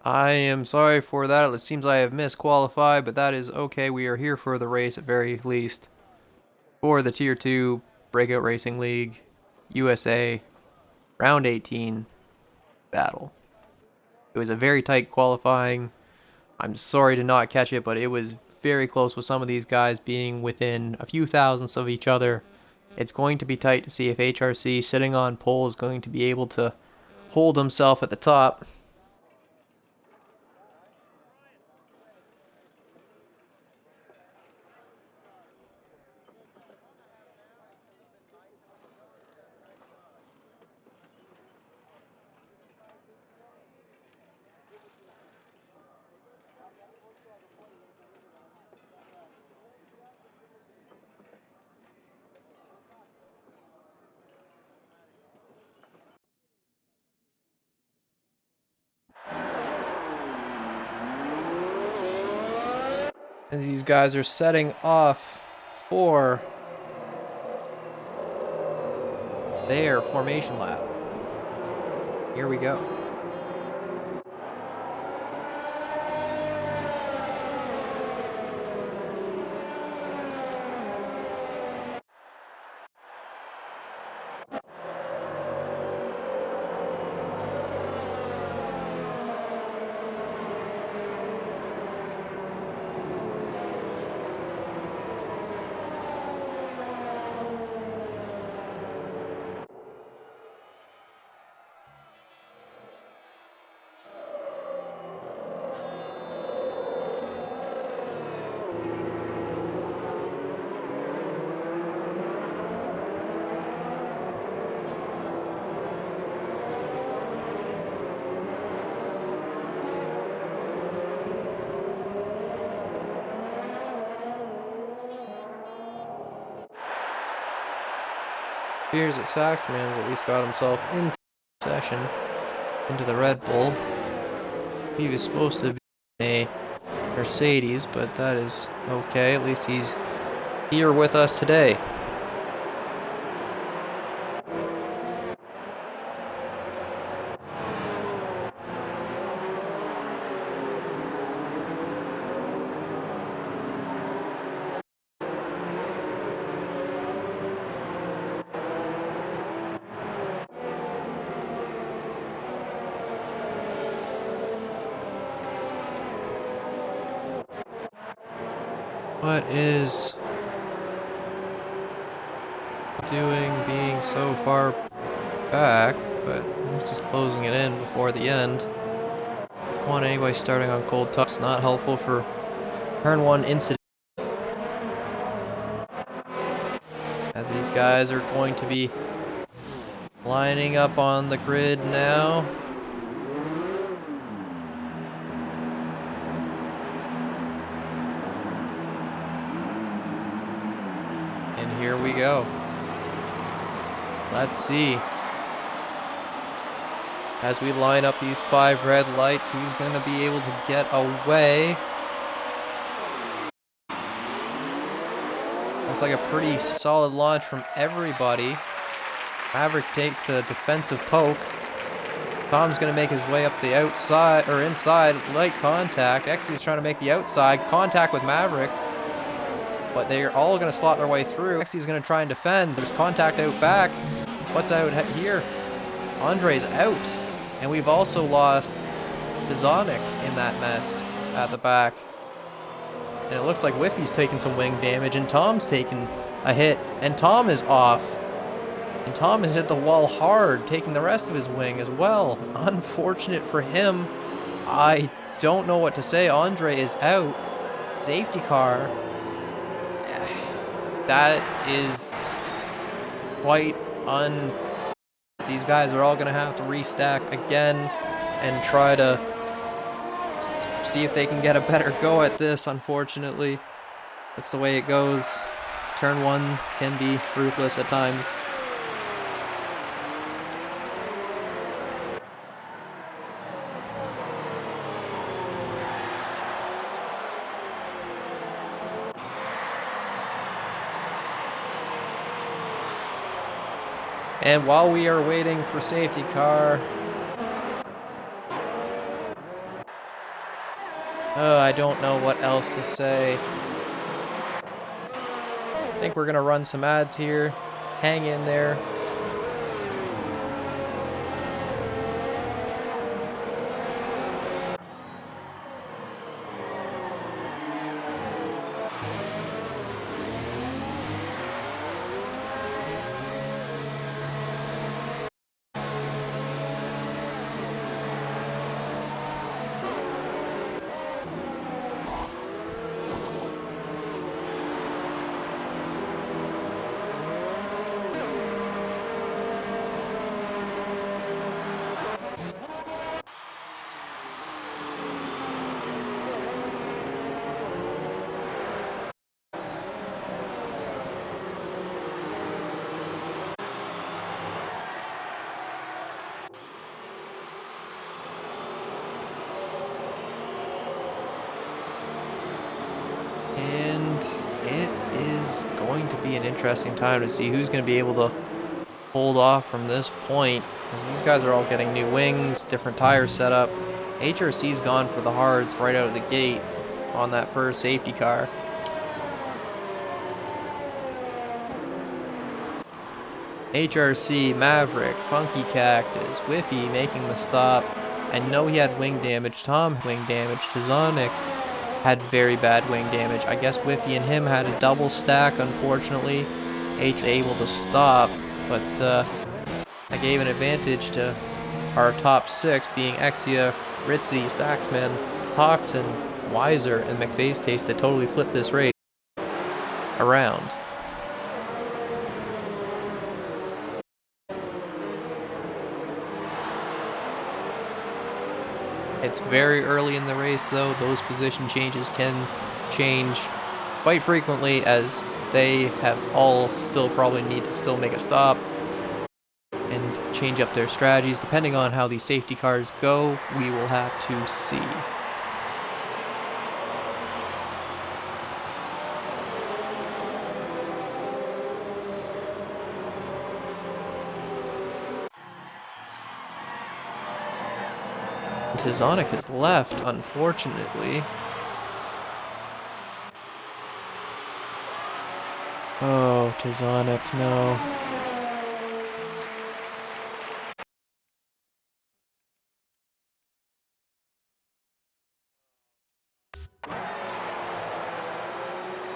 I am sorry for that. It seems I have misqualified, but that is okay. We are here for the race at very least. For the Tier 2 Breakout Racing League USA Round 18 battle. It was a very tight qualifying. I'm sorry to not catch it, but it was very close with some of these guys being within a few thousandths of each other. It's going to be tight to see if HRC sitting on pole is going to be able to hold himself at the top. And these guys are setting off for their formation lap. Here we go. Appears that Saxman's at least got himself into the session, into the Red Bull. He was supposed to be a Mercedes, but that is okay. At least he's here with us today. What is doing being so far back, but at least he's closing it in before the end. Don't want anybody starting on cold touch. Not helpful for turn 1 incident. As these guys are going to be lining up on the grid now. And here we go. Let's see. As we line up these 5 red lights, who's going to be able to get away? Looks like a pretty solid launch from everybody. Maverick takes a defensive poke. Tom's going to make his way up the outside, or inside, light contact. Exy's trying to make the outside, contact with Maverick. But they're all going to slot their way through. Exy's going to try and defend. There's contact out back. What's out here? Andre's out. And we've also lost Bizonic in that mess at the back. And it looks like Whiffy's taking some wing damage, and Tom's taking a hit, and Tom is off. And Tom has hit the wall hard, taking the rest of his wing as well. Unfortunate for him. I don't know what to say. Andre is out. Safety car. That is quite These guys are all going to have to restack again and try to see if they can get a better go at this, unfortunately. That's the way it goes. Turn 1 can be ruthless at times. And while we are waiting for safety car, I don't know what else to say. I think we're gonna run some ads here. Hang in there. And it is going to be an interesting time to see who's going to be able to hold off from this point, as these guys are all getting new wings, different tire setup. HRC's gone for the hards right out of the gate on that first safety car. HRC, Maverick, Funky Cactus, Whiffy making the stop. I know he had wing damage. Tom had wing damage. Tizonic had very bad wing damage. I guess Whiffy and him had a double stack, unfortunately. H able to stop, but I gave an advantage to our top 6, being Exia, Ritzy, Saxman, Toxin, Weiser, and McFace Taste, to totally flip this race around. It's very early in the race, though. Those position changes can change quite frequently, as they have all still probably need to still make a stop and change up their strategies. Depending on how these safety cars go, we will have to see. Tizonic has left, unfortunately. Oh, Tizonic, no.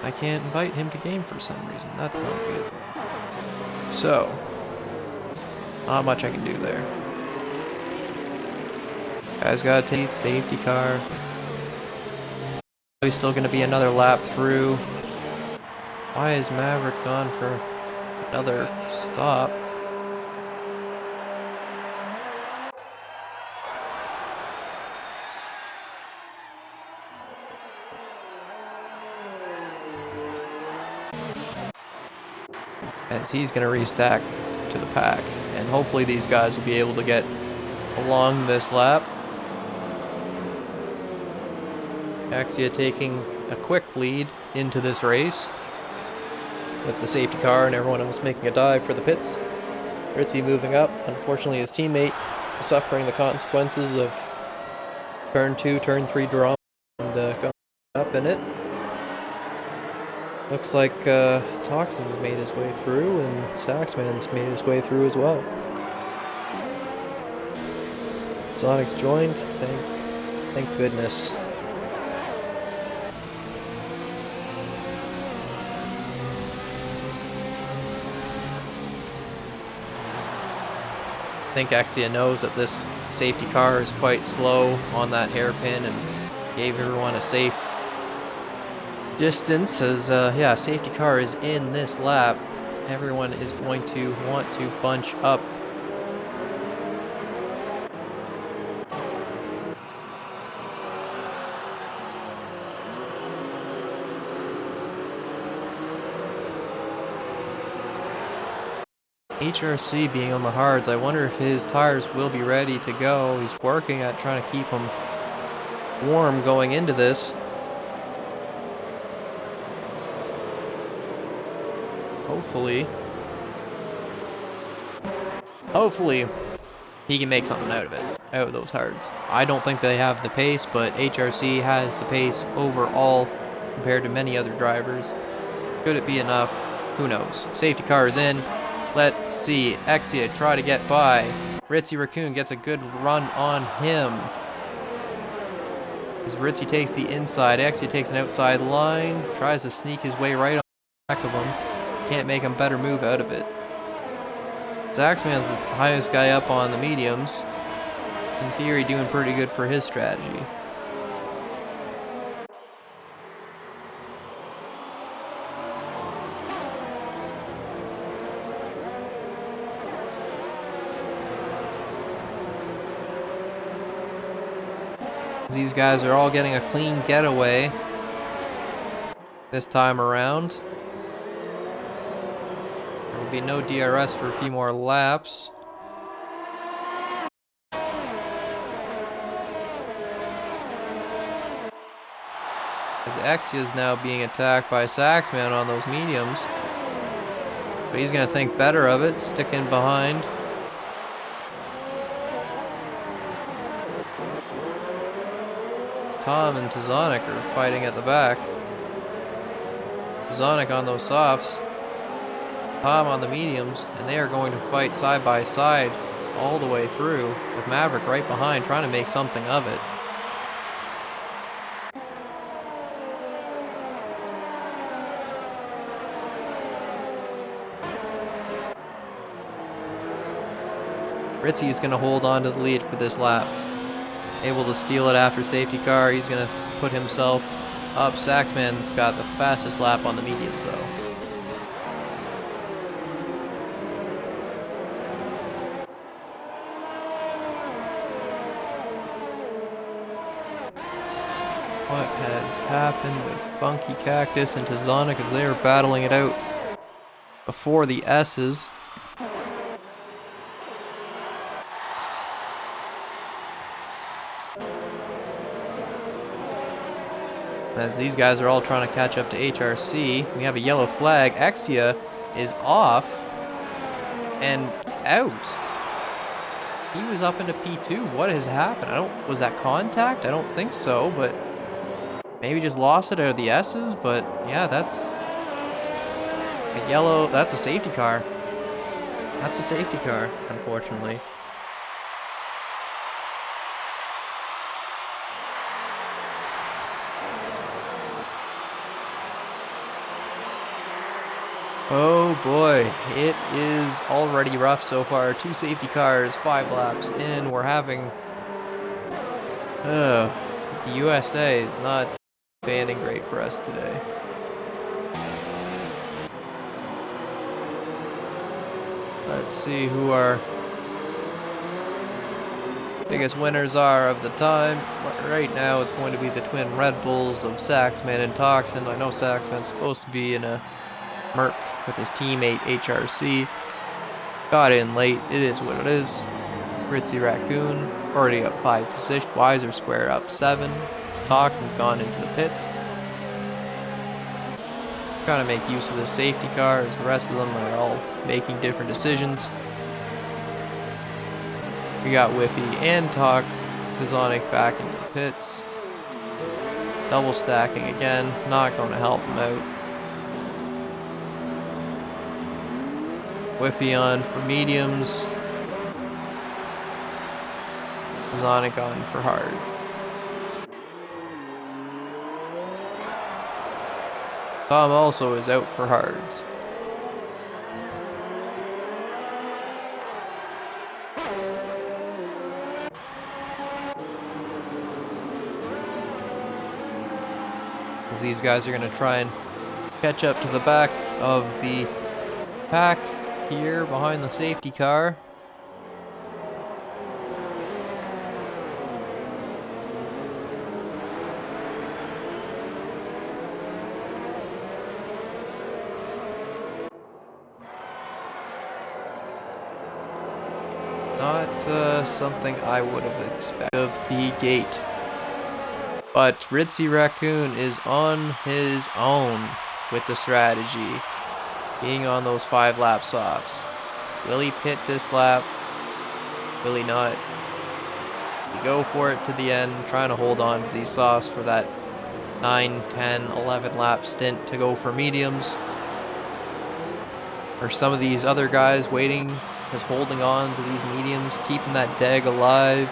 I can't invite him to game for some reason. That's not good. So, not much I can do there. Guys gotta take safety car. He's still gonna be another lap through. Why is Maverick gone for another stop? As he's gonna restack to the pack, and hopefully these guys will be able to get along this lap. Axia taking a quick lead into this race, with the safety car and everyone else making a dive for the pits. Ritzy moving up. Unfortunately, his teammate suffering the consequences of turn 2, turn 3 drama, and going up in it. Looks like Toxin's made his way through, and Saxman's made his way through as well. Sonic's joined. Thank goodness. I think Axia knows that this safety car is quite slow on that hairpin, and gave everyone a safe distance, as yeah, safety car is in this lap. Everyone is going to want to bunch up. HRC being on the hards, I wonder if his tires will be ready to go. He's working at trying to keep them warm going into this. Hopefully he can make something out of those hards. I don't think they have the pace, but HRC has the pace overall compared to many other drivers. Could it be enough? Who knows? Safety car is in. Let's see. Exia try to get by. Ritzy Raccoon gets a good run on him. As Ritzy takes the inside, Exia takes an outside line. Tries to sneak his way right on the back of him. Can't make a better move out of it. Zaxman's the highest guy up on the mediums. In theory, doing pretty good for his strategy. These guys are all getting a clean getaway this time around. There will be no DRS for a few more laps. As Exia is now being attacked by Saxman on those mediums. But he's going to think better of it, sticking behind. Tom and Tazonic are fighting at the back. Tazonic on those softs. Tom on the mediums, and they are going to fight side by side all the way through, with Maverick right behind trying to make something of it. Ritzy is going to hold on to the lead for this lap. Able to steal it after safety car. He's going to put himself up. Saxman's got the fastest lap on the mediums though. What has happened with Funky Cactus and Tazonic as they are battling it out before the S's? As these guys are all trying to catch up to HRC, we have a yellow flag. Exia is off and out. He was up into P2. What has happened? Was that contact? I don't think so, but maybe just lost it out of the S's. But yeah, that's a yellow. That's a safety car. That's a safety car, unfortunately. Oh boy, it is already rough so far. 2 safety cars, 5 laps in. We're having... the USA is not banding great for us today. Let's see who our biggest winners are of the time. Right now it's going to be the twin Red Bulls of Saxman and Toxin. I know Saxman's supposed to be in a Merc with his teammate HRC. Got in late. It is what it is. Ritzy Raccoon already up 5 positions. Wiser Square up 7. His Toxin's gone into the pits. Trying to make use of the safety car as the rest of them are all making different decisions. We got Whiffy and Tazonic back into the pits. Double stacking again. Not going to help him out. Whiffy on for mediums. Tazonic on for hards. Tom also is out for hards. As these guys are going to try and catch up to the back of the pack here behind the safety car. Not something I would have expected of the gate. But Ritzy Raccoon is on his own with the strategy, being on those 5 lap softs. Will he pit this lap? Will he not? You go for it to the end, trying to hold on to these softs for that 9, 10, 11 lap stint to go for mediums. Or some of these other guys waiting, just holding on to these mediums, keeping that deg alive,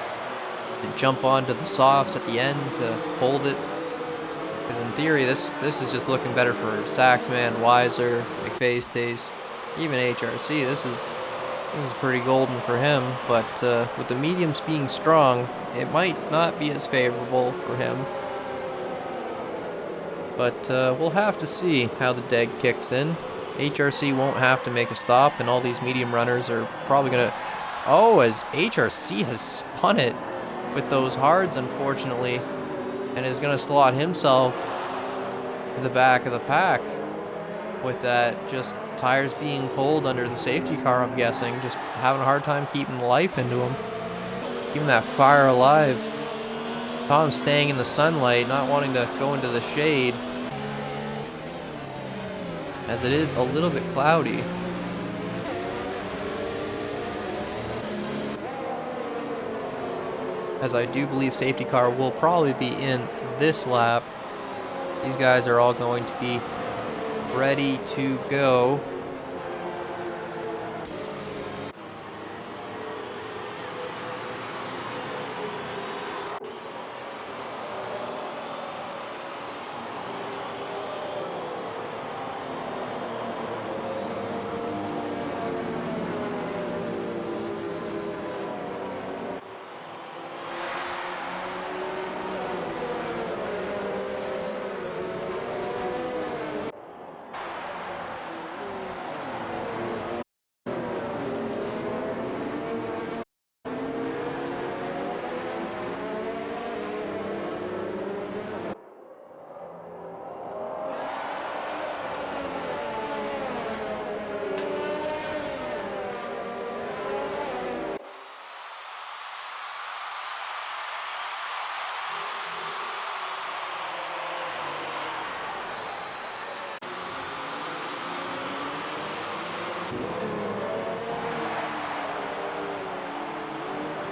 and jump onto the softs at the end to hold it. Because in theory, this is just looking better for Saxman, Weiser, McFaceTaste, even HRC. This is pretty golden for him. But with the mediums being strong, it might not be as favorable for him. But we'll have to see how the deg kicks in. HRC won't have to make a stop, and all these medium runners are probably going to... Oh, as HRC has spun it with those hards, unfortunately, and is going to slot himself to the back of the pack with that. Just tires being pulled under the safety car, I'm guessing. Just having a hard time keeping life into him. Keeping that fire alive. Tom's staying in the sunlight, not wanting to go into the shade, as it is a little bit cloudy. As I do believe safety car will probably be in this lap. These guys are all going to be ready to go.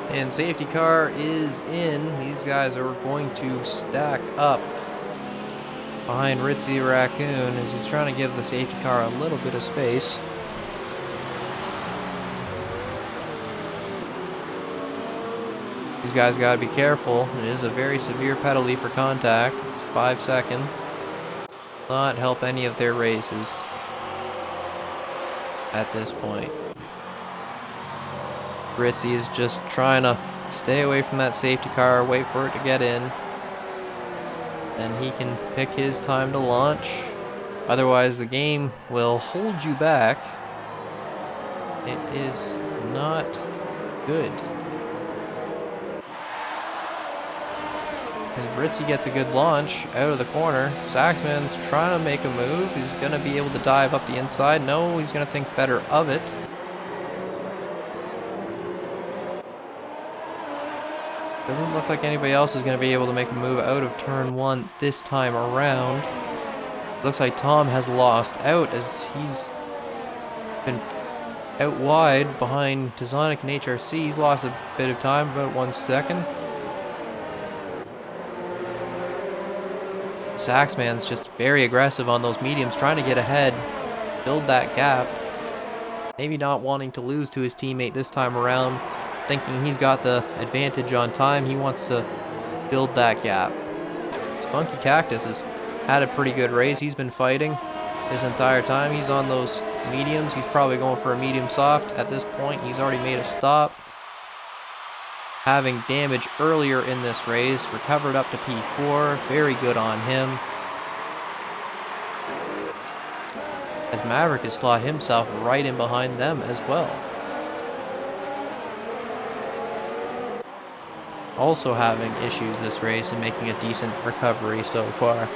And safety car is in. These guys are going to stack up behind Ritzy Raccoon as he's trying to give the safety car a little bit of space. These guys got to be careful. It is a very severe penalty for contact. It's 5 seconds. Not help any of their races at this point. Ritzy is just trying to stay away from that safety car, wait for it to get in. Then he can pick his time to launch. Otherwise, the game will hold you back. It is not good. As Ritzy gets a good launch out of the corner, Saxman's trying to make a move. He's going to be able to dive up the inside. No, he's going to think better of it. Doesn't look like anybody else is going to be able to make a move out of turn 1 this time around. Looks like Tom has lost out as he's been out wide behind Tazonic and HRC. He's lost a bit of time, about 1 second. Saxman's just very aggressive on those mediums, trying to get ahead, build that gap. Maybe not wanting to lose to his teammate this time around. Thinking he's got the advantage on time, he wants to build that gap. This Funky Cactus has had a pretty good race. He's been fighting this entire time. He's on those mediums. He's probably going for a medium soft at this point. He's already made a stop. Having damage earlier in this race, recovered up to P4. Very good on him. As Maverick has slot himself right in behind them as well. Also having issues this race and making a decent recovery so far.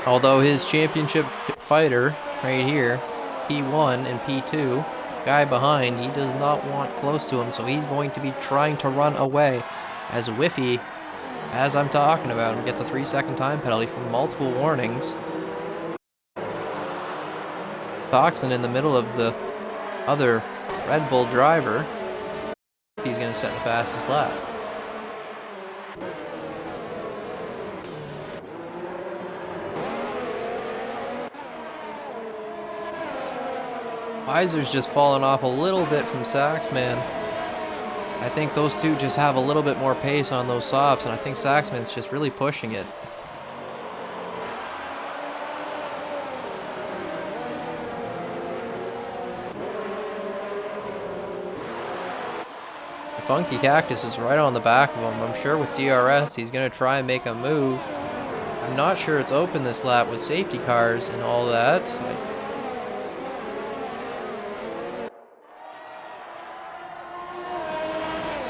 Although his championship fighter right here, P1 and P2, guy behind, he does not want close to him, so he's going to be trying to run away. As Whiffy, as I'm talking about him, gets a 3-second time penalty from multiple warnings. Toxin in the middle of the other Red Bull driver. He's going to set the fastest lap. Weiser's just fallen off a little bit from Saxman. I think those two just have a little bit more pace on those softs, and I think Saxman's just really pushing it. The Funky Cactus is right on the back of him. I'm sure with DRS he's going to try and make a move. I'm not sure it's open this lap with safety cars and all that.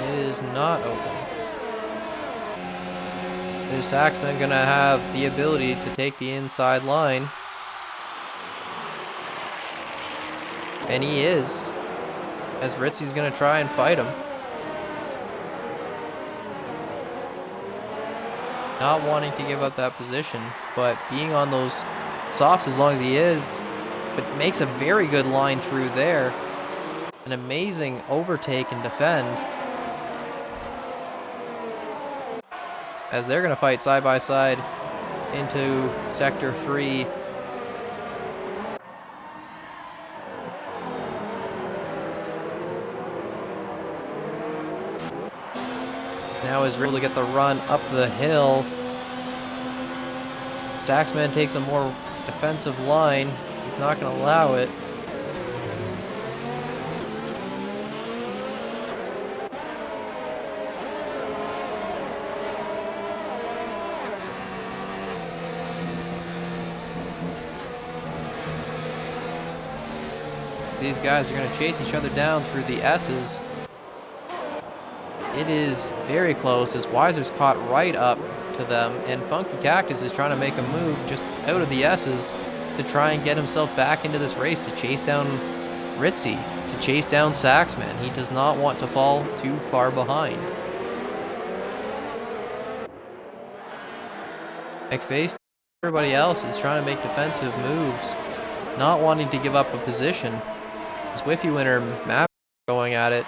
It is not open. Is Saxman going to have the ability to take the inside line? And he is, as Ritzy's going to try and fight him. Not wanting to give up that position, but being on those softs as long as he is, but makes a very good line through there. An amazing overtake and defend. As they're going to fight side by side into Sector 3. Now is able to get the run up the hill. Saxman takes a more defensive line. He's not going to allow it. These guys are going to chase each other down through the S's. It is very close as Weiser's caught right up to them, and Funky Cactus is trying to make a move just out of the S's to try and get himself back into this race to chase down Ritzy, to chase down Saxman. He does not want to fall too far behind. McFace, everybody else is trying to make defensive moves, not wanting to give up a position. It's Whiffy Winner Maverick going at it.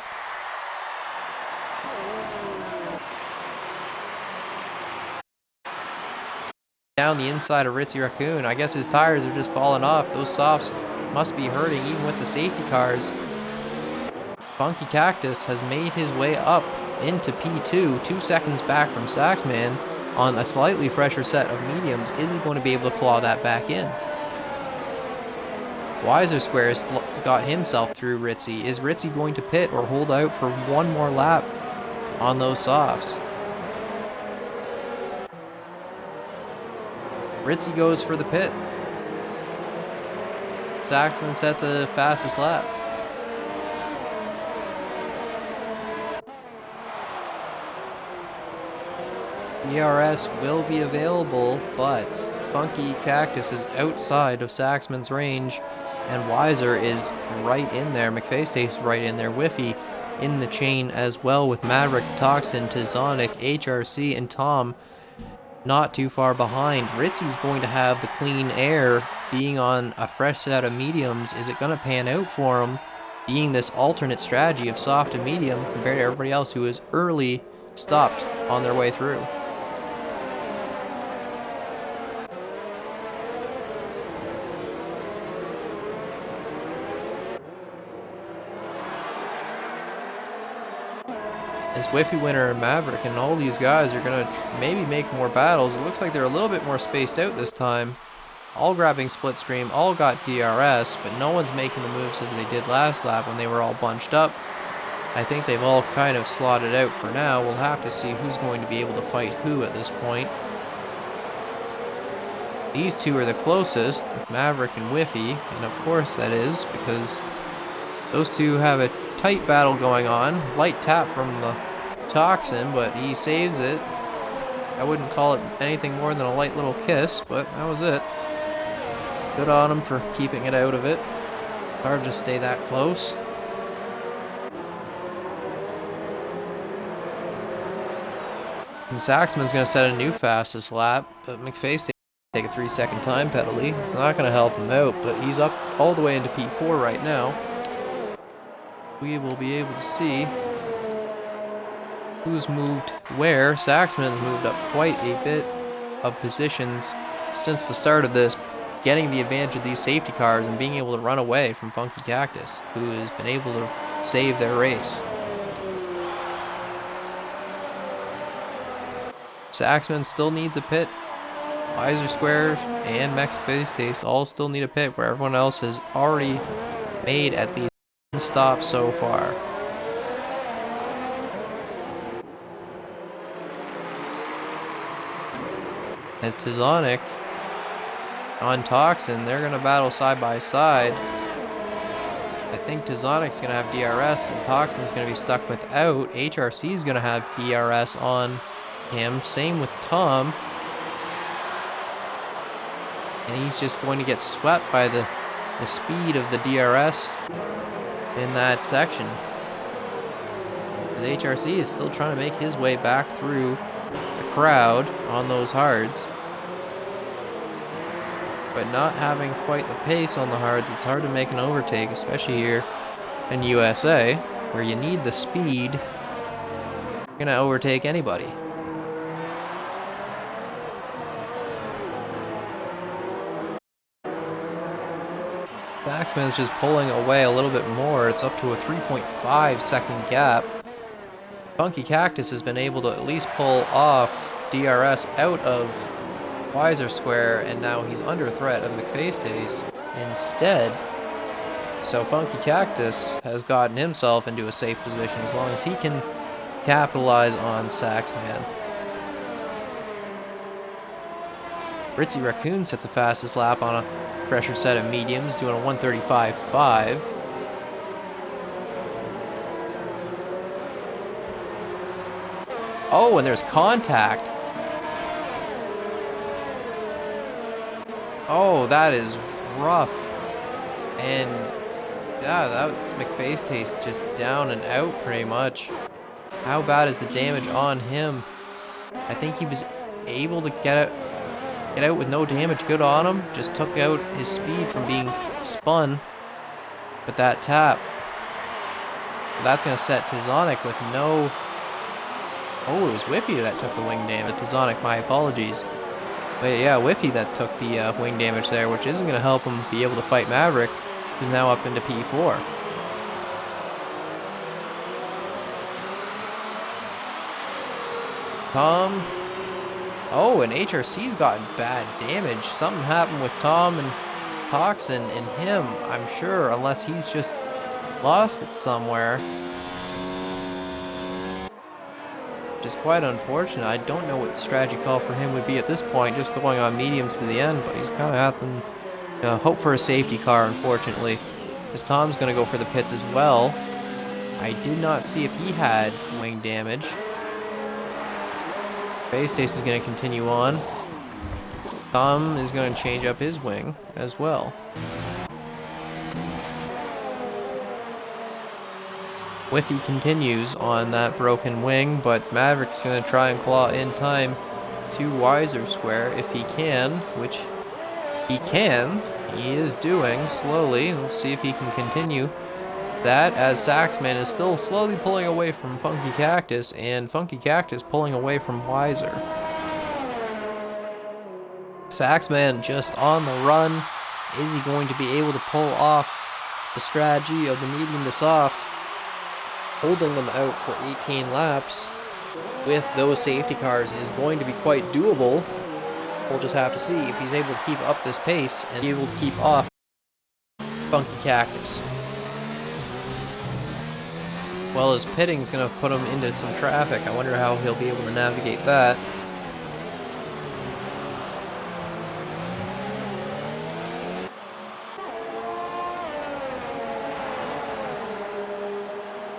Down the inside of Ritzy Raccoon. I guess his tires are just falling off. Those softs must be hurting even with the safety cars. Funky Cactus has made his way up into P2, 2 seconds back from Saxman on a slightly fresher set of mediums. Is he going to be able to claw that back in? Weiser Squares got himself through Ritzy. Is Ritzy going to pit or hold out for one more lap on those softs? Ritzy goes for the pit. Saxman sets a fastest lap. BRS will be available, but Funky Cactus is outside of Saxman's range, and Weiser is right in there. McFace stays right in there. Whiffy in the chain as well, with Maverick, Toxin, Tizonic, HRC, and Tom not too far behind. Ritzy's going to have the clean air, being on a fresh set of mediums. Is it going to pan out for him, being this alternate strategy of soft and medium compared to everybody else who is early stopped on their way through? As Whiffy Winner and Maverick and all these guys are going to maybe make more battles. It looks like they're a little bit more spaced out this time. All grabbing split stream, all got DRS, but no one's making the moves as they did last lap when they were all bunched up. I think they've all kind of slotted out for now. We'll have to see who's going to be able to fight who at this point. These two are the closest, Maverick and Whiffy, and of course that is because those two have a tight battle going on. Light tap from the Toxin, but he saves it. I wouldn't call it anything more than a light little kiss, but that was it. Good on him for keeping it out of it. Hard to stay that close. And Saxman's going to set a new fastest lap, but McFace take a 3-second time penalty. It's not going to help him out, but he's up all the way into P4 right now. we will be able to see who's moved where. Saxman's moved up quite a bit of positions since the start of this, getting the advantage of these safety cars and being able to run away from Funky Cactus, who has been able to save their race. Saxman still needs a pit. Wiser Square and Max Face Taste all still need a pit, where everyone else has already made at least one stop so far. As Tizonic on Toxin, they're going to battle side by side. I think Tizonic's going to have DRS and Toxin's going to be stuck without. HRC's going to have DRS on him. Same with Tom. And he's just going to get swept by the speed of the DRS in that section. The HRC is still trying to make his way back through the crowd on those hards. But not having quite the pace on the hards, it's hard to make an overtake, especially here in USA, where you need the speed. You're going to overtake anybody. Saxman's just pulling away a little bit more. It's up to a 3.5 second gap. Funky Cactus has been able to at least pull off DRS out of Wiser Square, and now he's under threat of McFace Taste instead. So Funky Cactus has gotten himself into a safe position as long as he can capitalize on Saxman. Ritzy Raccoon sets the fastest lap on a fresher set of mediums, doing a 1:35.5. Oh, and there's contact. Oh, that is rough. And yeah, that's McFace Taste just down and out pretty much. How bad is the damage on him? I think he was able to get out with no damage. Good on him. Just took out his speed from being spun with that tap. That's going to set Tizonic with no... Oh, it was Whiffy that took the wing damage. Tizonic, my apologies. But yeah, Whiffy that took the wing damage there, which isn't going to help him be able to fight Maverick, who's now up into P4. Tom. Oh, and HRC's gotten bad damage. Something happened with Tom and Toxin and him, I'm sure, unless he's just lost it somewhere. Which is quite unfortunate. I don't know what the strategy call for him would be at this point, just going on mediums to the end, but he's kind of having to hope for a safety car, unfortunately. Because Tom's going to go for the pits as well. I did not see if he had wing damage. Face Taste is going to continue on. Tom is going to change up his wing as well. Whiffy continues on that broken wing, but Maverick's going to try and claw in time to Wiser Square if he can, which he can. He is doing slowly. We'll see if he can continue that, as Saxman is still slowly pulling away from Funky Cactus, and Funky Cactus pulling away from Wiser. Saxman just on the run. Is he going to be able to pull off the strategy of the medium to soft, holding them out for 18 laps with those safety cars is going to be quite doable. We'll just have to see if he's able to keep up this pace and be able to keep off Funky Cactus. Well, his pitting's going to put him into some traffic. I wonder how he'll be able to navigate that.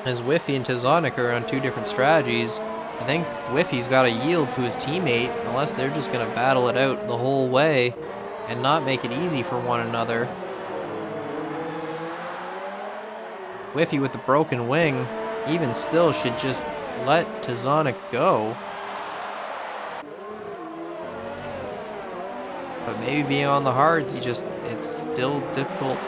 As Whiffy and Tizonic are on two different strategies, I think Whiffy's got to yield to his teammate, unless they're just going to battle it out the whole way and not make it easy for one another. Whiffy with the broken wing, even still, should just let Tizonic go. But maybe being on the hards, it's still difficult.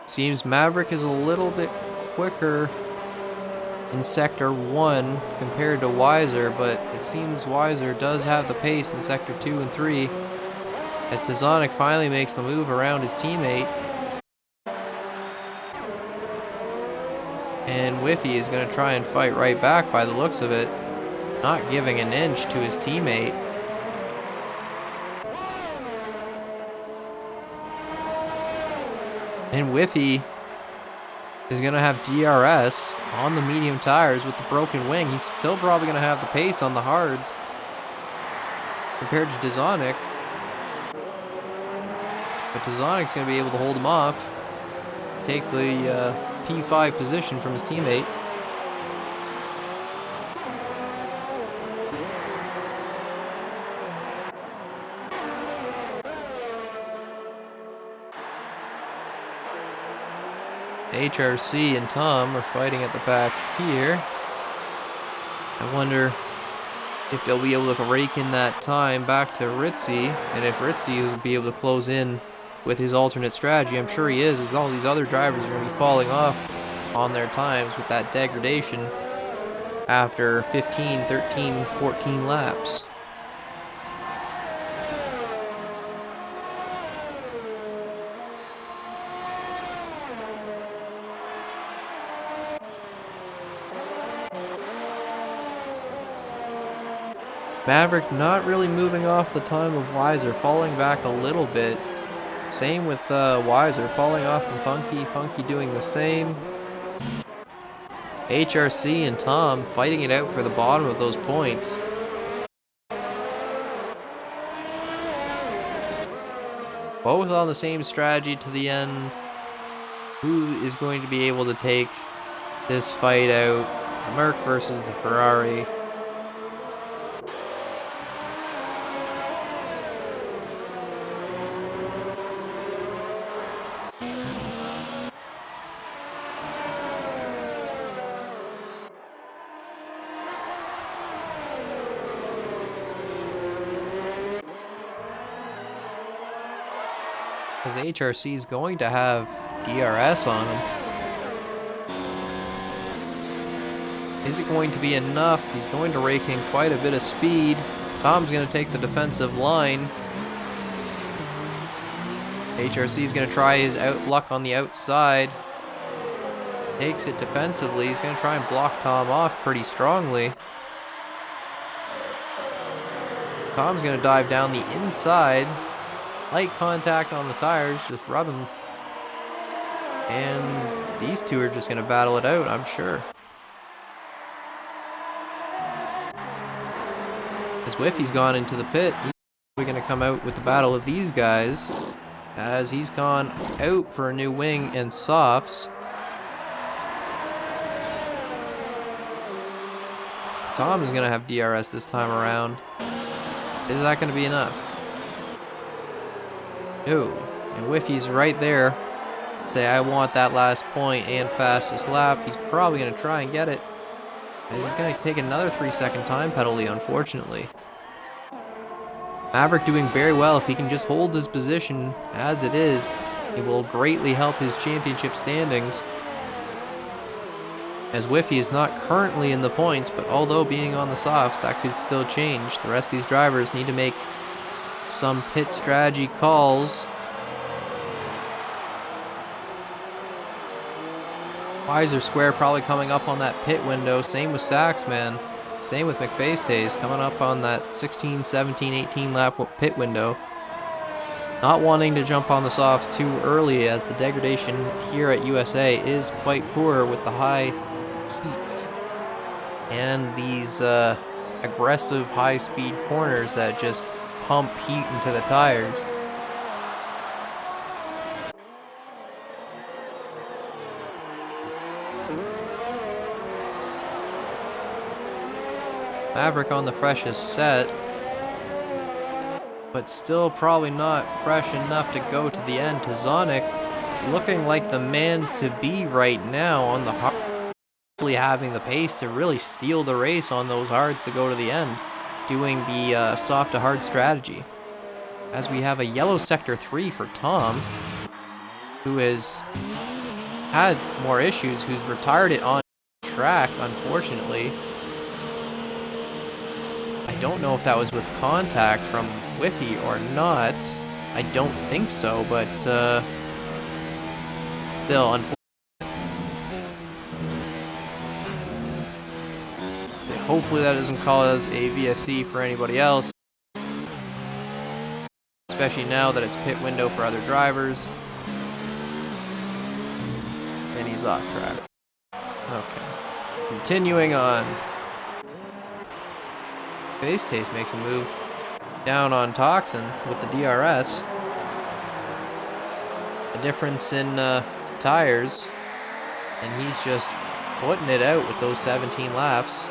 Seems Maverick is a little bit quicker in Sector 1 compared to Weiser, but it seems Weiser does have the pace in Sector 2 and 3 as Tazonic finally makes the move around his teammate. And Whiffy is going to try and fight right back by the looks of it, not giving an inch to his teammate. And Whiffy is going to have DRS on the medium tires with the broken wing. He's still probably going to have the pace on the hards compared to Tazonic. But Tazonic's going to be able to hold him off, take the P5 position from his teammate. HRC and Tom are fighting at the back here. I wonder if they'll be able to rake in that time back to Ritzy, and if Ritzy will be able to close in with his alternate strategy. I'm sure he is, as all these other drivers are going to be falling off on their times with that degradation after 15, 13, 14 laps. Maverick not really moving off the time of Weiser, falling back a little bit. Same with Weiser, falling off from Funky. Funky doing the same. HRC and Tom fighting it out for the bottom of those points. Both on the same strategy to the end. Who is going to be able to take this fight out? The Merc versus the Ferrari. As HRC is going to have DRS on him. Is it going to be enough? He's going to rake in quite a bit of speed. Tom's going to take the defensive line. HRC is going to try his luck on the outside. Takes it defensively. He's going to try and block Tom off pretty strongly. Tom's going to dive down the inside. Light contact on the tires, just rubbing. And these two are just going to battle it out, I'm sure. As Whiffy's gone into the pit, he's going to come out with the battle of these guys. As he's gone out for a new wing and softs. Tom is going to have DRS this time around. Is that going to be enough? No. And Whiffy's right there. Say, I want that last point and fastest lap. He's probably going to try and get it. As he's going to take another 3-second time penalty, unfortunately. Maverick doing very well. If he can just hold his position as it is, it will greatly help his championship standings. As Whiffy is not currently in the points, but although being on the softs, that could still change. The rest of these drivers need to make some pit strategy calls. Weiser Square probably coming up on that pit window. Same with Saxman. Same with McFaceTaze coming up on that 16, 17, 18 lap pit window. Not wanting to jump on the softs too early, as the degradation here at USA is quite poor with the high heats and these aggressive high-speed corners that just pump heat into the tires. Maverick on the freshest set, but still probably not fresh enough to go to the end. Tazonic looking like the man to be right now on the hard, having the pace to really steal the race on those hards to go to the end, doing the soft to hard strategy. As we have a yellow sector 3 for Tom, who is had more issues, who's retired it on track, unfortunately. I don't know if that was with contact from Whiffy or not. I don't think so, but still, unfortunately. Hopefully that doesn't cause a VSC for anybody else, especially now that it's pit window for other drivers. And he's off track. Okay. Continuing on. Face Taste makes a move down on Toxin with the DRS. A difference in tires, and he's just putting it out with those 17 laps.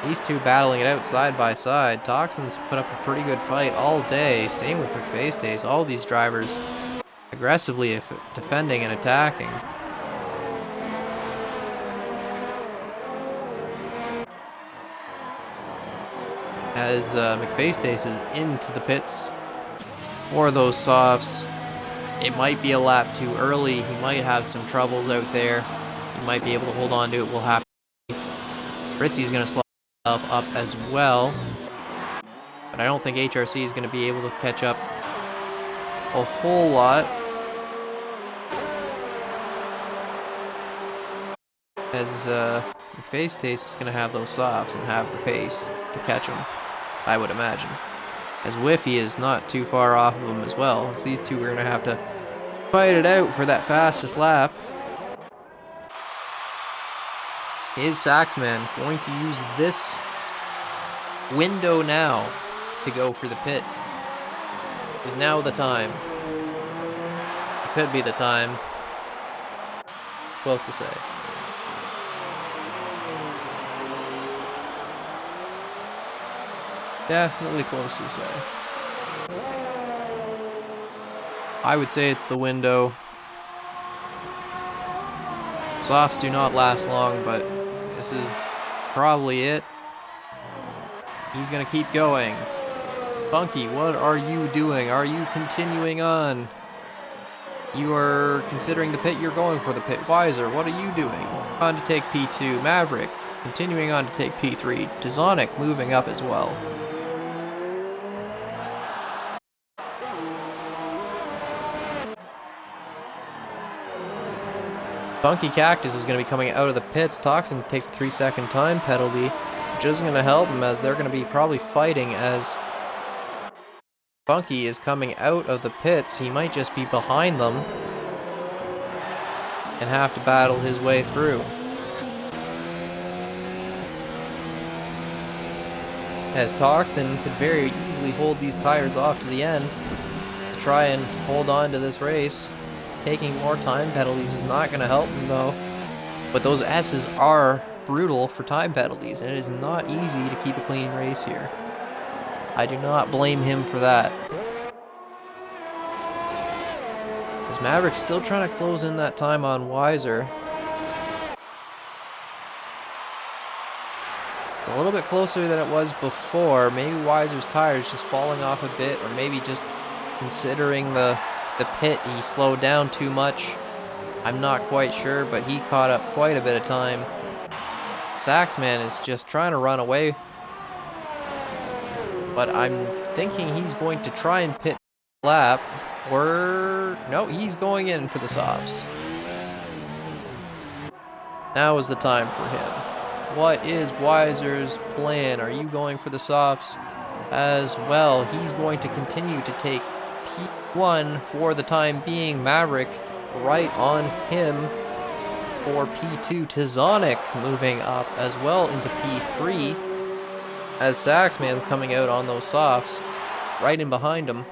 These two battling it out side by side. Toxin's put up a pretty good fight all day. Same with McFaceface. All these drivers aggressively defending and attacking. As McFaceface is into the pits for those softs. It might be a lap too early. He might have some troubles out there. He might be able to hold on to it. We'll have to. Fritzy's going to slow himself up as well. But I don't think HRC is going to be able to catch up a whole lot. As McFaceface is going to have those softs and have the pace to catch him, I would imagine. As Whiffy is not too far off of him as well. So these two are going to have to fight it out for that fastest lap. Is Saxman going to use this window now to go for the pit? Is now the time? It could be the time. It's close to say. Definitely close to say. I would say it's the window. Softs do not last long, but this is probably it. He's going to keep going. Funky, what are you doing? Are you continuing on? You are considering the pit, you're going for the pit. Wiser, what are you doing? On to take P2. Maverick, continuing on to take P3. Dizonic moving up as well. Funky Cactus is going to be coming out of the pits. Toxin takes a 3-second time penalty, which isn't going to help him as they're going to be probably fighting as Funky is coming out of the pits. He might just be behind them and have to battle his way through. As Toxin could very easily hold these tires off to the end to try and hold on to this race. Taking more time penalties is not going to help him though. But those S's are brutal for time penalties, and it is not easy to keep a clean race here. I do not blame him for that. As Maverick's still trying to close in that time on Wiser. It's a little bit closer than it was before. Maybe Wiser's tires just falling off a bit, or maybe just considering the pit, he slowed down too much. I'm not quite sure, but he caught up quite a bit of time. Saxman is just trying to run away, but I'm thinking he's going to try and pit lap, or no, he's going in for the softs. Now is the time for him. What is Wiser's plan? Are you going for the softs as well? He's going to continue to take P1 for the time being. Maverick right on him for P2. Tizonic moving up as well into P3 as Saxman's coming out on those softs right in behind him.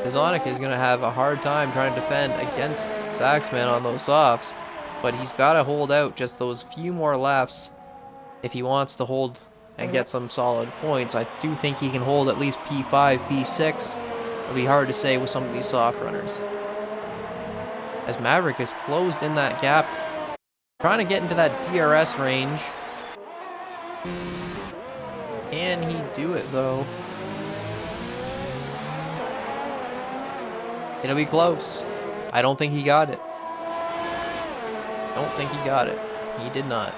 Tizonic is going to have a hard time trying to defend against Saxman on those softs, but he's got to hold out just those few more laps if he wants to hold and get some solid points. I do think he can hold at least P5, P6. It'll be hard to say with some of these soft runners. As Maverick is closed in that gap, trying to get into that DRS range. Can he do it though? It'll be close. I don't think he got it. Don't think he got it. He did not.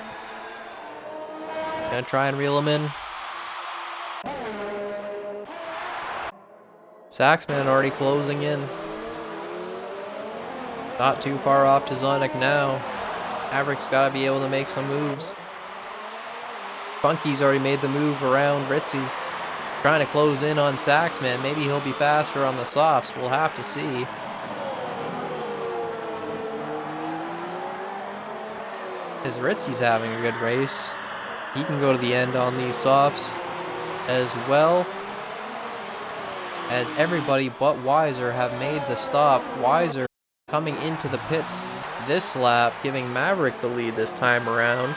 Gonna try and reel him in. Saxman already closing in. Not too far off to Zonic now. Maverick's gotta be able to make some moves. Funky's already made the move around Ritzy. Trying to close in on Saxman. Maybe he'll be faster on the softs. We'll have to see. As Ritzy's having a good race. He can go to the end on these softs as well. As everybody but Weiser have made the stop. Weiser coming into the pits this lap, giving Maverick the lead this time around.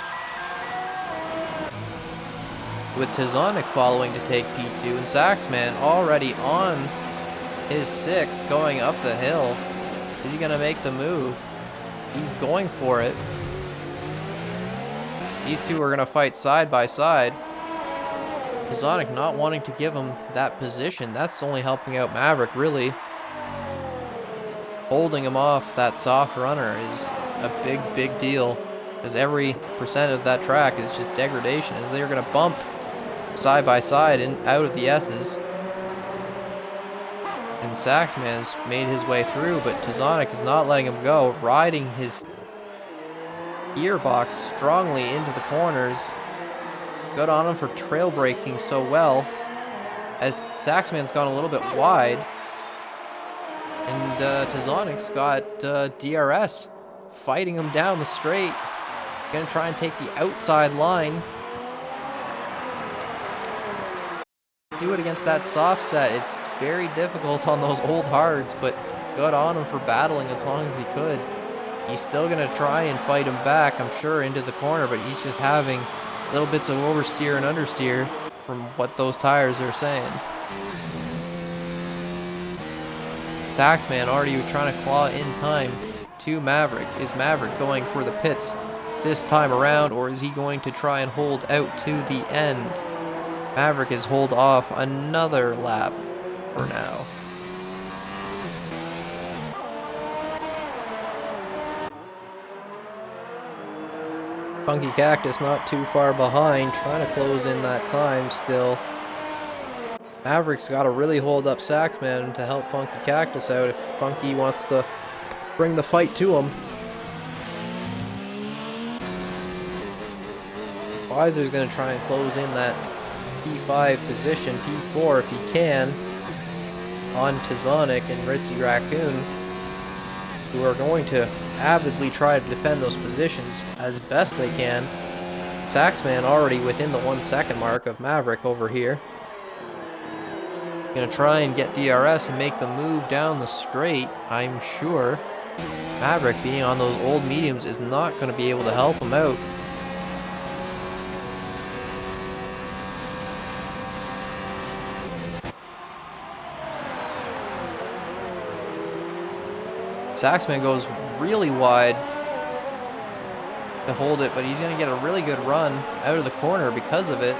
With Tizonic following to take P2, and Saxman already on his 6 going up the hill. Is he going to make the move? He's going for it. These two are going to fight side by side. Tizonic not wanting to give him that position. That's only helping out Maverick, really. Holding him off that soft runner is a big deal. Because every percent of that track is just degradation, as they're going to bump side by side and out of the S's. And Saxman's made his way through, but Tizonic is not letting him go, riding his gearbox strongly into the corners. Good on him for trail braking so well, as Saxman's gone a little bit wide. And Tizonic's got DRS fighting him down the straight. Gonna try and take the outside line. Do it against that soft set. It's very difficult on those old hards, but good on him for battling as long as he could. He's still gonna try and fight him back, I'm sure, into the corner, but he's just having little bits of oversteer and understeer from what those tires are saying. Saxman already trying to claw in time to Maverick. Is Maverick going for the pits this time around, or is he going to try and hold out to the end? Maverick is hold off another lap for now. Funky Cactus not too far behind, trying to close in that time still. Maverick's got to really hold up Saxman to help Funky Cactus out if Funky wants to bring the fight to him. Weiser's going to try and close in that P5 position, P4 if he can, on Tizonic and Ritzy Raccoon, who are going to avidly try to defend those positions as best they can. Saxman already within the 1 second mark of Maverick over here. Gonna try and get DRS and make the move down the straight, I'm sure. Maverick being on those old mediums is not going to be able to help him out. Saxman goes really wide to hold it, but he's going to get a really good run out of the corner because of it,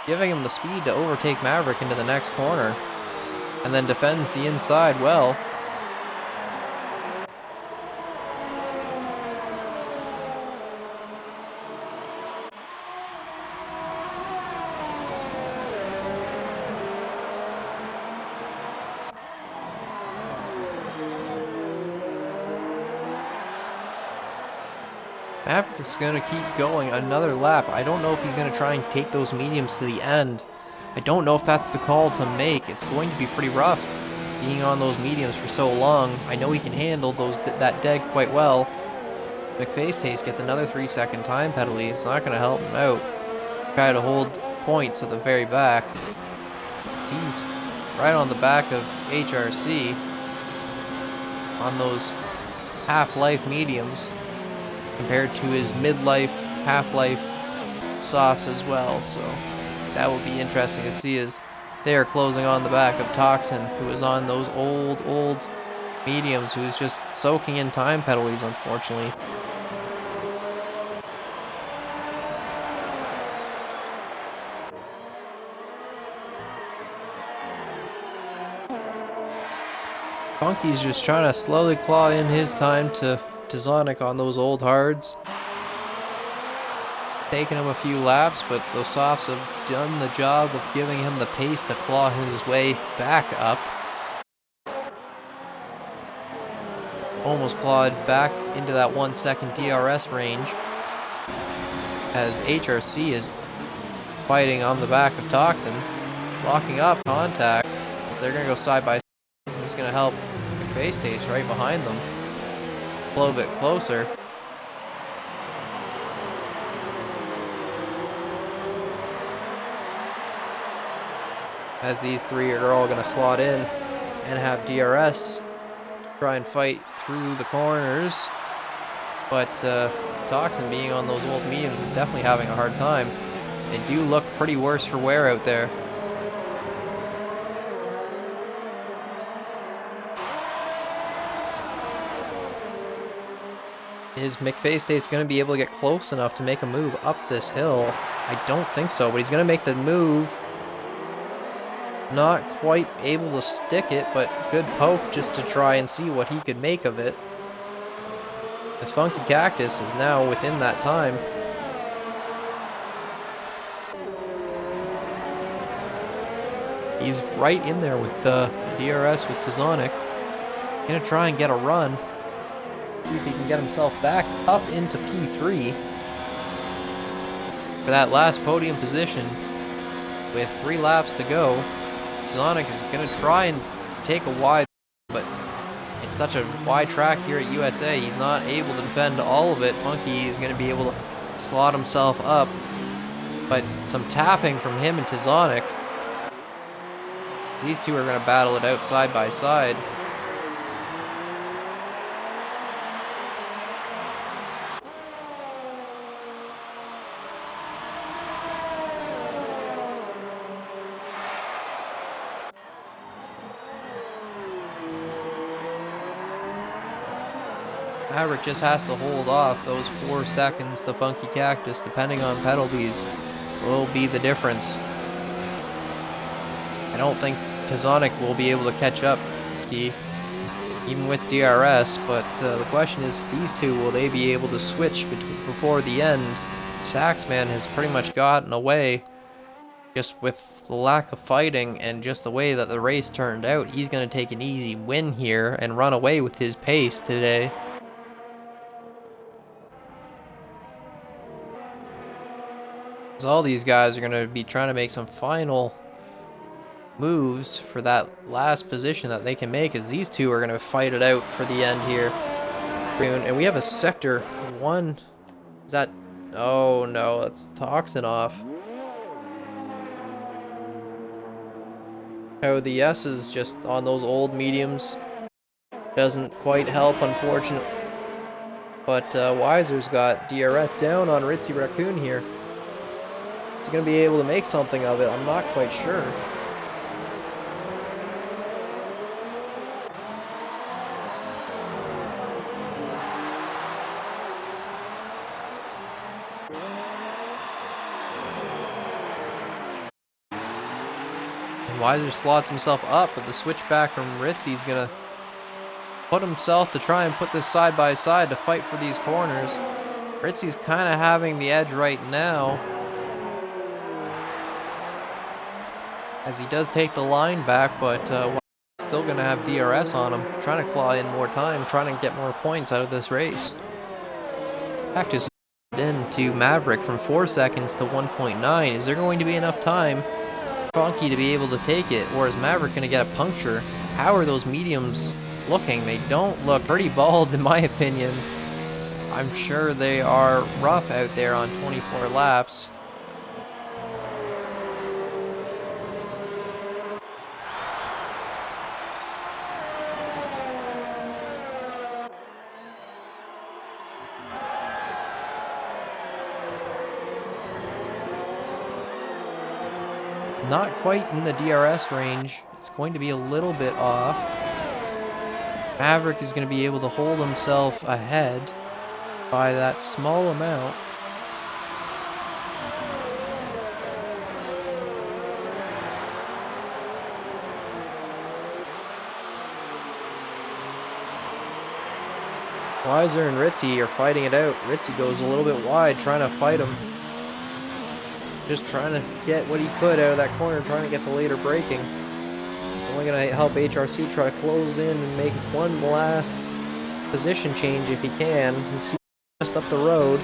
giving him the speed to overtake Maverick into the next corner, and then defends the inside well. Maverick is going to keep going another lap. I don't know if he's going to try and take those mediums to the end. I don't know if that's the call to make. It's going to be pretty rough being on those mediums for so long. I know he can handle that deg quite well. McFacetaste gets another 3-second time penalty. It's not going to help him out. Try to hold points at the very back. He's right on the back of HRC on those half-life mediums, compared to his midlife, half-life softs as well. So that will be interesting to see as they are closing on the back of Toxin, who is on those old mediums, who is just soaking in time penalties, unfortunately. Funky's just trying to slowly claw in his time to Zonic on those old hards. Taking him a few laps, but those softs have done the job of giving him the pace to claw his way back up. Almost clawed back into that 1 second DRS range as HRC is fighting on the back of Toxin, locking up contact. So they're going to go side by side. This is going to help McFaceTaste right behind them. A little bit closer. As these three are all going to slot in and have DRS to try and fight through the corners. But Toxin being on those old mediums is definitely having a hard time. They do look pretty worse for wear out there. Is McFaceTaste going to be able to get close enough to make a move up this hill? I don't think so, but he's going to make the move. Not quite able to stick it, but good poke just to try and see what he could make of it. This Funky Cactus is now within that time. He's right in there with the DRS with Tazonic. Gonna try and get a run. See if he can get himself back up into P3 for that last podium position. With 3 laps to go, Tazonic is gonna try and take a wide, but it's such a wide track here at USA, he's not able to defend all of it. Funky is gonna be able to slot himself up, but some tapping from him and Tazonic. These two are going to battle it out side by side. Maverick just has to hold off those 4 seconds. The Funky Cactus, depending on penalties, will be the difference. I don't think Tazonic will be able to catch up, even with DRS, but the question is, these two, will they be able to switch before the end? Saxman has pretty much gotten away just with the lack of fighting and just the way that the race turned out. He's going to take an easy win here and run away with his pace today. So all these guys are going to be trying to make some final moves for that last position that they can make, as these two are going to fight it out for the end here. And we have a sector 1. Is that... oh no, that's Toxin off. Oh, the S is just on those old mediums. Doesn't quite help, unfortunately. But Weiser's got DRS down on Ritzy Raccoon here. He's going to be able to make something of it, I'm not quite sure. Weiser slots himself up, but the switchback from Ritzy's gonna put himself to try and put this side by side to fight for these corners. Ritzy's kind of having the edge right now, as he does take the line back, but still gonna have DRS on him, trying to claw in more time, trying to get more points out of this race. Cactus into Maverick from 4 seconds to 1.9. Is there going to be enough time Funky to be able to take it, or is Maverick going to get a puncture? How are those mediums looking? They don't look pretty bald in my opinion. I'm sure they are rough out there on 24 laps. Not quite in the DRS range. It's going to be a little bit off. Maverick is going to be able to hold himself ahead by that small amount. Weiser and Ritzy are fighting it out. Ritzy goes a little bit wide, trying to fight him. Just trying to get what he could out of that corner, trying to get the later braking. It's only going to help HRC try to close in and make one last position change if he can. You see just up the road.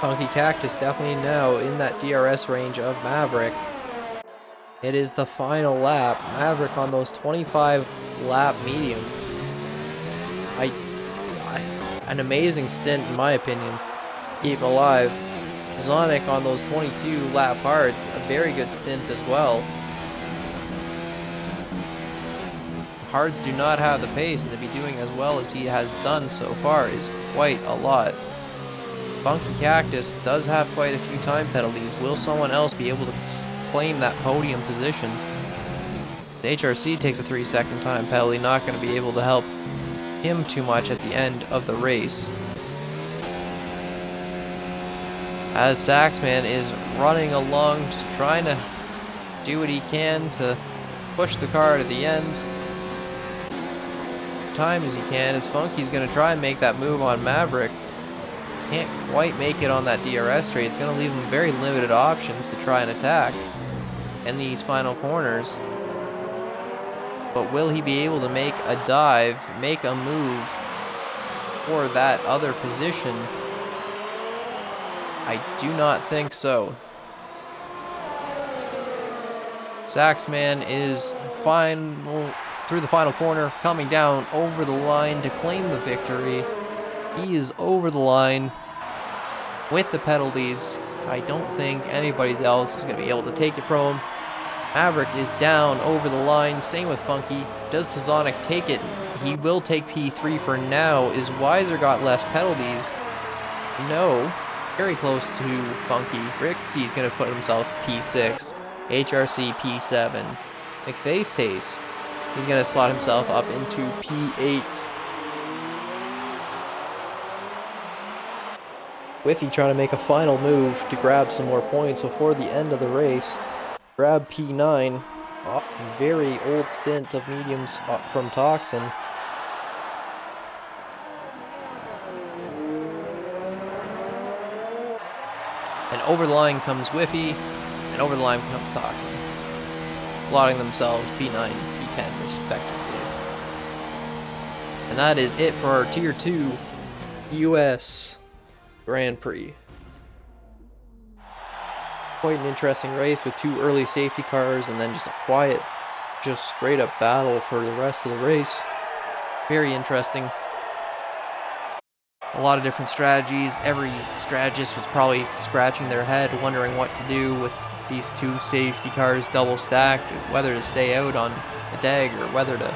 Funky Cactus definitely now in that DRS range of Maverick. It is the final lap. Maverick on those 25 lap medium. An amazing stint in my opinion. Keep alive. Zonic on those 22 lap hards. A very good stint as well. Hards do not have the pace, and to be doing as well as he has done so far is quite a lot. Funky Cactus does have quite a few time penalties. Will someone else be able to claim that podium position? The HRC takes a 3-second time penalty, not going to be able to help him too much at the end of the race. As Saxman is running along, just trying to do what he can to push the car to the end. Time as he can, as Funky's going to try and make that move on Maverick. Can't quite make it on that DRS straight. It's going to leave him very limited options to try and attack in these final corners. But will he be able to make a dive, make a move for that other position? I do not think so. Saxman is through the final corner, coming down over the line to claim the victory. He is over the line with the penalties. I don't think anybody else is going to be able to take it from him. Maverick is down over the line. Same with Funky. Does Tazonic take it? He will take P3 for now. Is Weiser got less penalties? No. Very close to Funky. Rixie is going to put himself P6. HRC P7. McFace he's going to slot himself up into P8. Whiffy trying to make a final move to grab some more points before the end of the race. Grab P9. Very old stint of mediums from Toxin. And over the line comes Whiffy, and over the line comes Toxin. Slotting themselves P9, P10 respectively. And that is it for our Tier 2 US Grand Prix. Quite an interesting race with two early safety cars and then just a quiet, just straight up battle for the rest of the race. Very interesting. A lot of different strategies. Every strategist was probably scratching their head wondering what to do with these two safety cars double stacked, whether to stay out on the DAG or whether to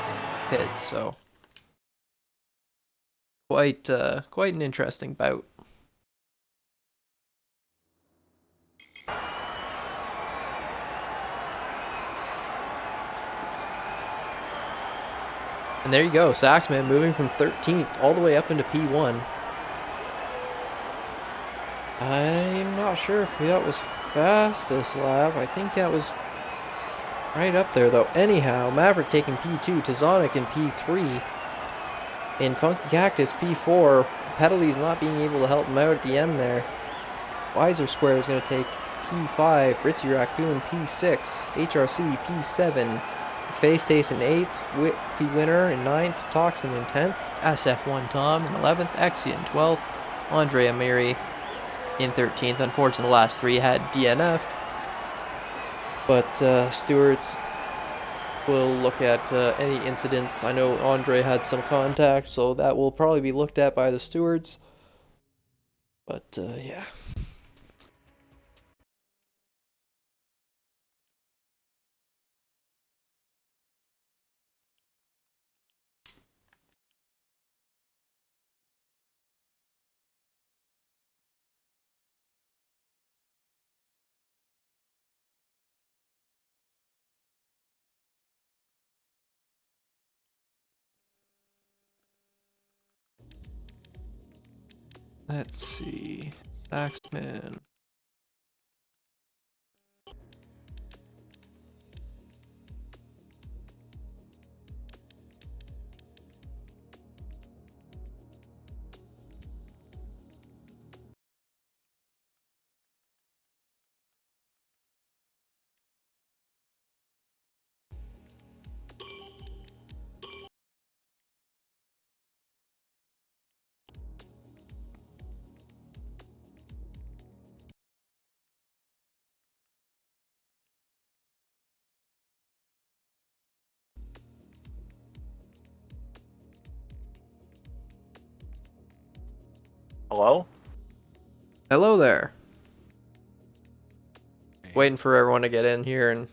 pit. So quite an interesting bout. And there you go, Saxman moving from 13th all the way up into P1. I'm not sure if that was fastest lap. I think that was right up there though. Anyhow, Maverick taking P2, Tazonic in P3. And Funky Cactus P4. Penalties not being able to help him out at the end there. Weiser Square is going to take P5. Ritzy Raccoon P6. HRC P7. Face in 8th, Whiffy Winner in 9th, Toxin in 10th, SF1 Tom in 11th, Exia in 12th, Andre Amiri in 13th. Unfortunately, the last three had DNF'd, but stewards will look at any incidents. I know Andre had some contact, so that will probably be looked at by the stewards, but yeah. Let's see. Saxman. Hello? Hello there. Waiting for everyone to get in here and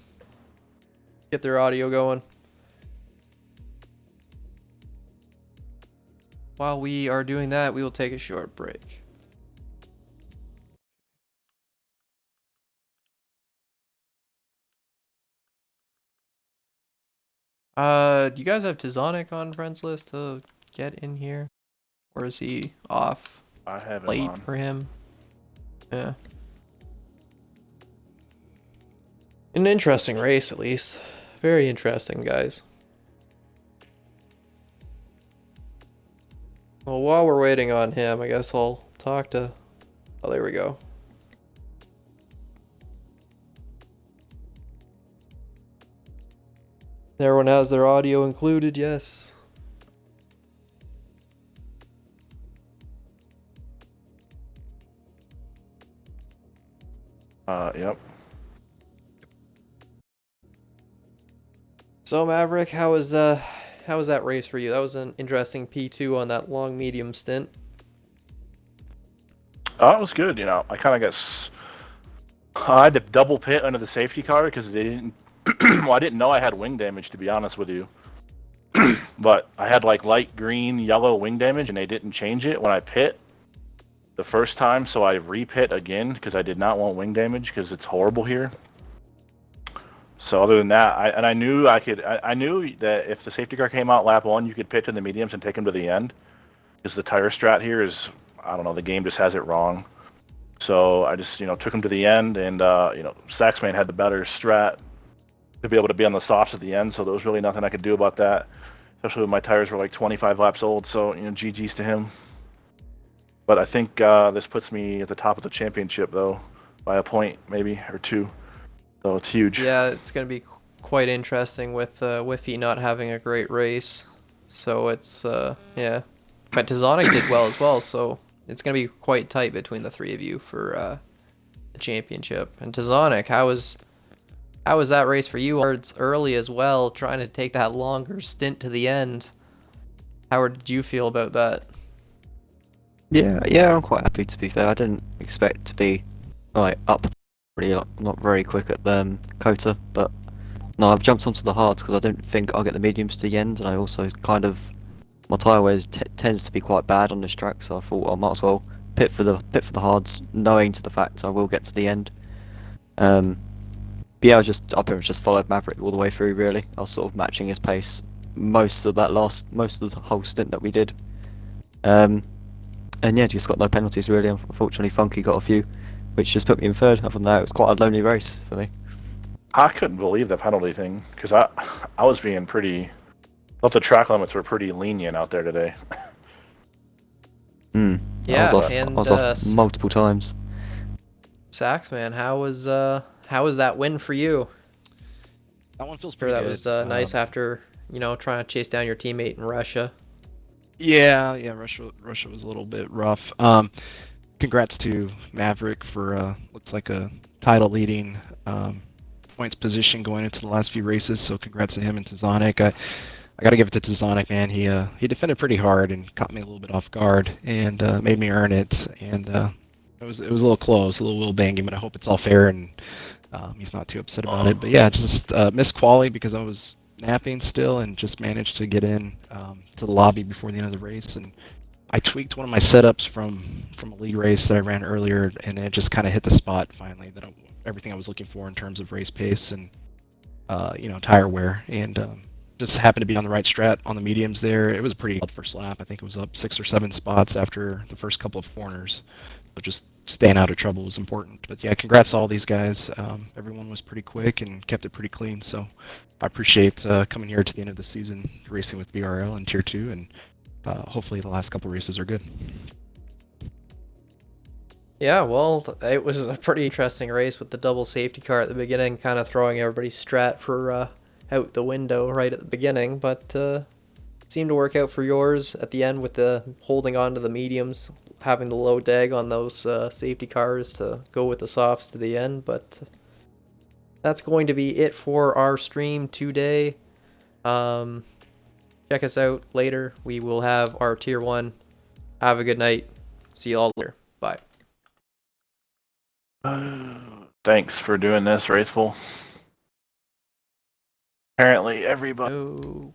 get their audio going. While we are doing that, we will take a short break. Do you guys have Tizonic on friends list to get in here? Or is he off? I have him Late on. for him? Yeah. An interesting race, at least. Very interesting, guys. Well, while we're waiting on him, I guess I'll talk to... Oh, there we go. Everyone has their audio included, yes. Yep. So Maverick, how was that race for you? That was an interesting P2 on that long medium stint. It was good, you know. I kind of I had to double pit under the safety car because they didn't... well, I didn't know I had wing damage, to be honest with you. But I had like light green, yellow wing damage, and they didn't change it when I pit the first time, so I re-pit again because I did not want wing damage because it's horrible here. So other than that, I knew I knew that if the safety car came out lap 1, you could pit to the mediums and take them to the end. Because the tire strat here is, I don't know, the game just has it wrong. So I just, took him to the end, and, Saxman had the better strat to be able to be on the softs at the end, so there was really nothing I could do about that. Especially when my tires were like 25 laps old, so, GG's to him. But I think this puts me at the top of the championship, though, by a point, maybe, or 2. So it's huge. Yeah, it's going to be quite interesting with Whiffy not having a great race. So it's, yeah. But Tizonic did well as well, so it's going to be quite tight between the three of you for the championship. And Tizonic, how was that race for you? It's early as well, trying to take that longer stint to the end. How did you feel about that? Yeah, I'm quite happy, to be fair. I didn't expect to be like up really not very quick at the Kota, but no, I've jumped onto the hards because I don't think I'll get the mediums to the end, and I also kind of my tyre wear tends to be quite bad on this track, so I thought I might as well pit for the hards, knowing to the fact I will get to the end. But yeah, I pretty much just followed Maverick all the way through. Really, I was sort of matching his pace most of the whole stint that we did. And yeah, just got no penalties really. Unfortunately, Funky got a few, which just put me in third. Other than that, it was quite a lonely race for me. I couldn't believe the penalty thing because I was being pretty. I thought the track limits were pretty lenient out there today. Yeah, I was off multiple times. Saxman, how was that win for you? That one feels Sure, pretty that good. was nice after trying to chase down your teammate in Russia. Yeah, Russia was a little bit rough. Congrats to Maverick for looks like a title leading points position going into the last few races. So congrats to him and Tizonic. I got to give it to Tizonic, man. He defended pretty hard and caught me a little bit off guard and made me earn it. And it was a little close, a little wheel banging, but I hope it's all fair and he's not too upset about it. But yeah, just missed quali because I was napping still and just managed to get in to the lobby before the end of the race. And I tweaked one of my setups from a league race that I ran earlier, and it just kind of hit the spot finally that everything I was looking for in terms of race pace and tire wear, and just happened to be on the right strat on the mediums there. It was a pretty good first lap. I think it was up 6 or 7 spots after the first couple of corners. But just staying out of trouble was important. But yeah, congrats to all these guys. Everyone was pretty quick and kept it pretty clean. So I appreciate coming here to the end of the season, racing with BRL in Tier 2, and hopefully the last couple races are good. Yeah, well, it was a pretty interesting race with the double safety car at the beginning, kind of throwing everybody's strat for out the window right at the beginning, but seemed to work out for yours at the end with the holding on to the mediums, having the low dag on those safety cars to go with the softs to the end. But that's going to be it for our stream today. Check us out later. We will have our Tier 1. Have a good night. See you all later. Bye. Thanks for doing this, Wraithful. Apparently everybody... No.